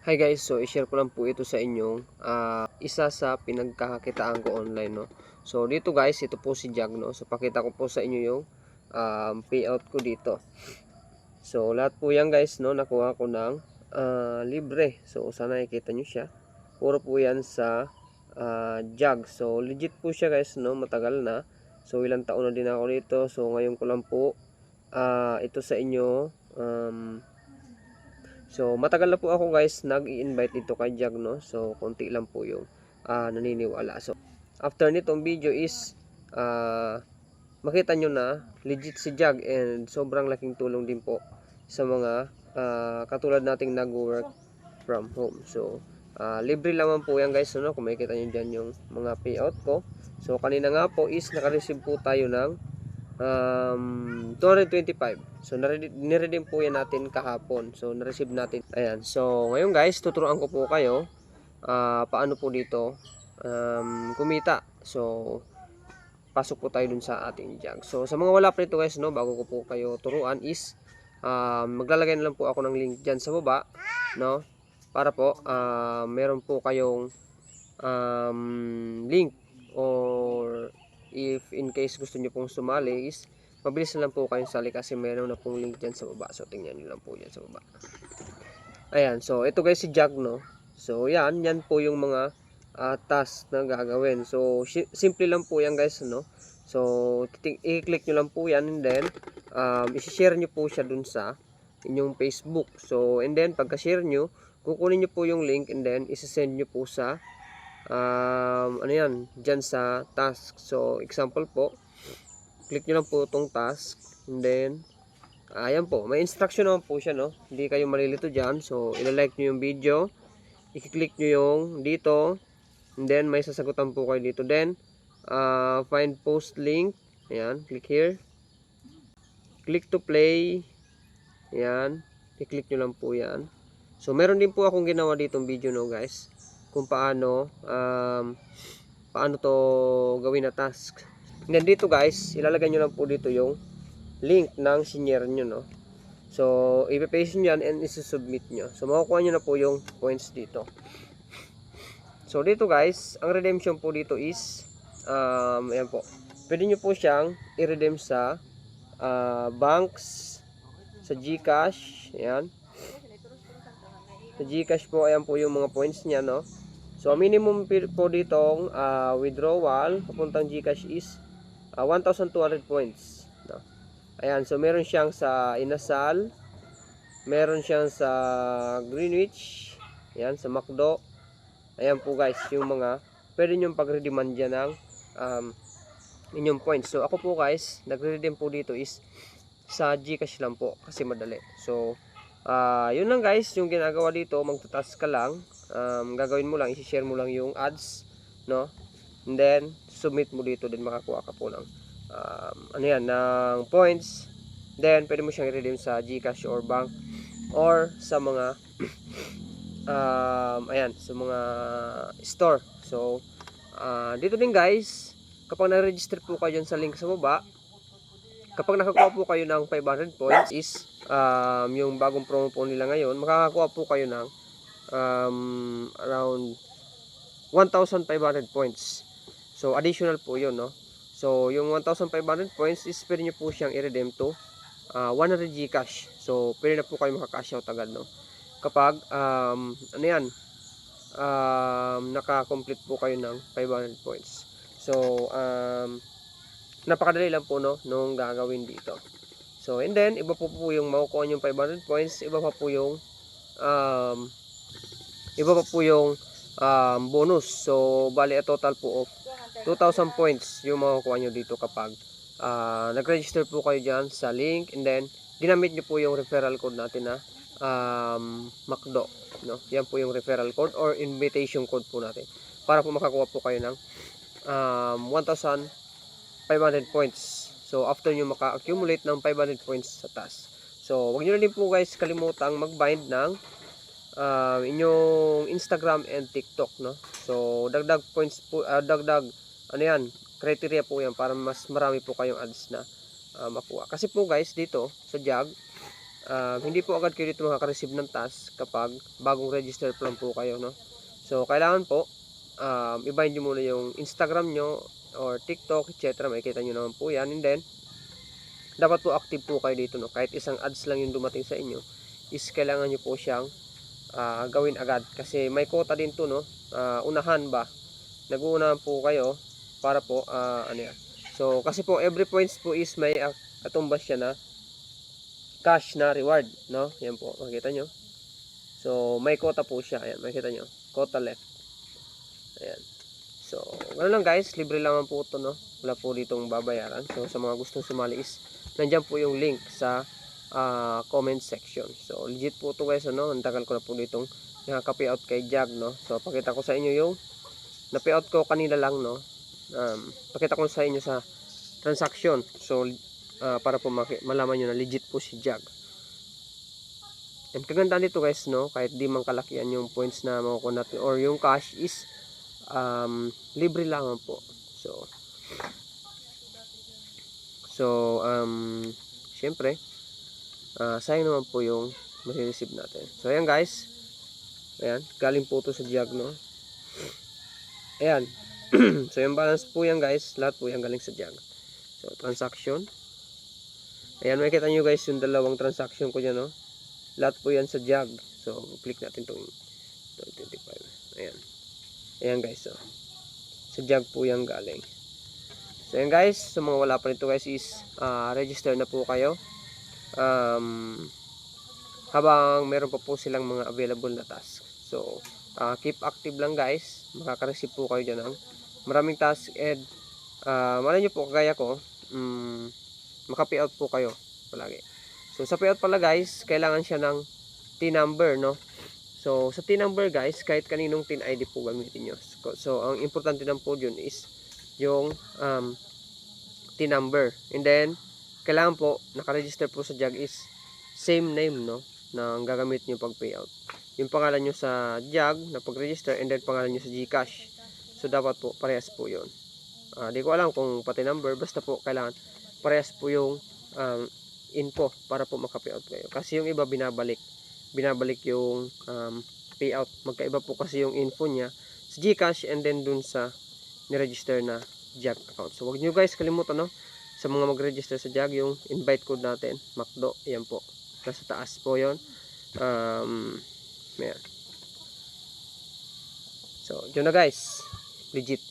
Hi guys, so i-share ko lang po ito sa inyong isa sa pinagkakakitaan ko online, no. So dito guys, ito po si Jag, no. So pakita ko po sa inyo yung payout ko dito. So lahat po yan guys, no, nakuha ko ng libre. So sana nakikita nyo siya. Puro po yan sa Jag. So legit po siya guys, no, matagal na. So ilang taon na din ako dito. So ngayon ko lang po ito sa inyo. So matagal na po ako guys nag-i-invite dito kay Jag, no. So konti lang po yung naniniwala. So after nitong video is makita nyo na legit si Jag, and sobrang laking tulong din po sa mga katulad nating nag-work from home. So libre naman po yan guys, no. Kung makikita nyo dyan yung mga payout ko. So kanina nga po is naka-receive po tayo ng 225. So niredeem po yan natin kahapon. So na-receive natin. Ayan. So ngayon guys, tuturuan ko po kayo paano po dito kumita. So pasok po tayo dun sa ating Jag. So sa mga wala pa nito guys, no, bago ko po kayo turuan is maglalagay na lang po ako ng link dyan sa baba, no, para po meron po kayong link, or if in case gusto nyo pong sumali is mabilis na lang po kayong sali kasi meron na pong link dyan sa baba. So tingnan nyo lang po dyan sa baba. Ayan, so ito guys si Jag, no. So yan po yung mga task na gagawin. So simple lang po yan guys, no. So i-click nyo lang po yan, and then i-share nyo po siya dun sa inyong Facebook. So and then pagka-share nyo, kukunin nyo po yung link, and then isi-send nyo po sa ano yan, dyan sa task. So example po, click nyo lang po itong task, and then ayan po, may instruction naman po siya, no. Hindi kayo malilito dyan. So ilalike nyo yung video, i-click nyo yung dito, and then may sasagutan po kayo dito. Then find post link, ayan, click here, click to play, ayan, i-click nyo lang po yan. So meron din po akong ginawa ditong video, no guys, kung paano to gawin na task. And then dito guys, ilalagay nyo lang po dito yung link ng senior nyo, no. So i-paste nyo yan and isi-submit nyo. So makukuha nyo na po yung points dito. So dito guys, ang redemption po dito is ayan po, pwede nyo po siyang i-redeem sa banks, sa GCash, ayan. Sa GCash po, ayan po yung mga points niya, no. So minimum po ditong withdrawal papuntang GCash is 1,200 points, no. Ayan, so meron siyang sa Inasal, meron siyang sa Greenwich, ayan, sa McDo. Ayan po guys, yung mga pwede nyo pag-redeeman dyan ng inyong points. So ako po guys, nagre-redeem po dito is sa GCash lang po kasi madali. So yun lang guys yung ginagawa dito. Magtatask ka lang, gagawin mo lang, i-share mo lang yung ads, no, and then submit mo dito, din makakuha ka po ng ano yan, ng points. Then pwede mo siyang i-redeem sa GCash or bank or sa mga ayan, sa mga store. So dito din guys, kapag na-register po kayo dyan sa link sa baba, kapag nakakuha po kayo ng 500 points is yung bagong promo po nila ngayon, makakakuha po kayo ng around 1,500 points. So additional po yun, no. So yung 1,500 points is pwede nyo po siyang i-redeem to 100 GCash. So pwede na po kayo maka-cash out agad, no, kapag ano yan, naka-complete po kayo ng 500 points. So napakadali lang po, no, nung gagawin dito. So and then iba po yung makukuha yung 500 points, iba pa po yung bonus. So bali a total po of 2,000 points yung makukuha nyo dito kapag nag-register po kayo dyan sa link, and then ginamit nyo po yung referral code natin na McDo, no. Yan po yung referral code or invitation code po natin para po makakuha po kayo ng 1,500 points. So after nyo maka-accumulate ng 500 points sa task. So wag nyo na din po guys kalimutang mag-bind ng inyong Instagram and TikTok, no. So dagdag points po, dagdag ano yan, criteria po yan para mas marami po kayong ads na makuha. Kasi po guys dito sa Jag, hindi po agad kayo dito makaka-receive ng task kapag bagong register pa lang po kayo, no? So, kailangan po, ibahin nyo muna yung Instagram nyo or TikTok, etc. Makikita nyo naman po yan. And then, dapat po active po kayo dito, no? Kahit isang ads lang yung dumating sa inyo, is kailangan nyo po siyang gawin agad. Kasi may quota din to, no? Unahan ba? Nag-uunahan po kayo para po, ano yan. So, kasi po, every points po is may katumbas siya na cash na reward, no? Yan po, makita nyo. So, may quota po siya. Ayan, makita nyo. Quota left. Ayan. So, ganoon lang guys. Libre lang po ito, no? Wala po ditong babayaran. So, sa mga gustong sumali is, nandyan po yung link sa comment section. So, legit po ito guys, ano? Ang tagal ko na po ditong nakaka-payout kay Jag, no? So, pakita ko sa inyo yung na-payout ko kanina lang, no? Pakita ko sa inyo sa transaction. So, para po malaman nyo na legit po si Jag. And kagandaan dito guys, no, kahit di man kalakihan yung points na makukuha natin or yung cash is libre lang po. Syempre sayang naman po yung ma-receive natin. So ayan guys, ayan, galing po to sa Jag, no. Ayan. So yung balance po yan guys, lahat po yan galing sa Jag. So transaction, ayan, makikita nyo guys yung dalawang transaction ko dyan, no. Lahat po yan sa Jag. So, click natin itong 25. Ayan. Ayan guys. So, sa Jag po yan galing. So, ayan guys. Sa mga wala pa nito guys is register na po kayo. Habang meron pa po silang mga available na task. So, keep active lang guys. Makaka-receive po kayo dyan ng maraming task. And, malay nyo po kagaya ko, maka-payout po kayo palagi. So, sa payout pala guys, kailangan siya ng T-number, no? So, sa T-number guys, kahit kaninong TIN ID po gamitin nyo. So, ang importante lang po dyan is yung T-number. And then, kailangan po, nakaregister po sa Jag is same name, no? Na ang gagamit nyo pag payout. Yung pangalan nyo sa Jag na pag-register and then pangalan nyo sa GCash. So, dapat po, parehas po yun. Di ko alam kung pati number, basta po kailangan parehas po yung info para po maka-payout kayo. Kasi yung iba binabalik yung payout. Magkaiba po kasi yung info niya sa GCash and then dun sa ni-register na Jag account. So wag niyo guys kalimutan, no, sa mga mag-register sa Jag, yung invite code natin, MACDO, ayan po. Nasa taas po 'yon. Ayan. So, yun na guys. Legit.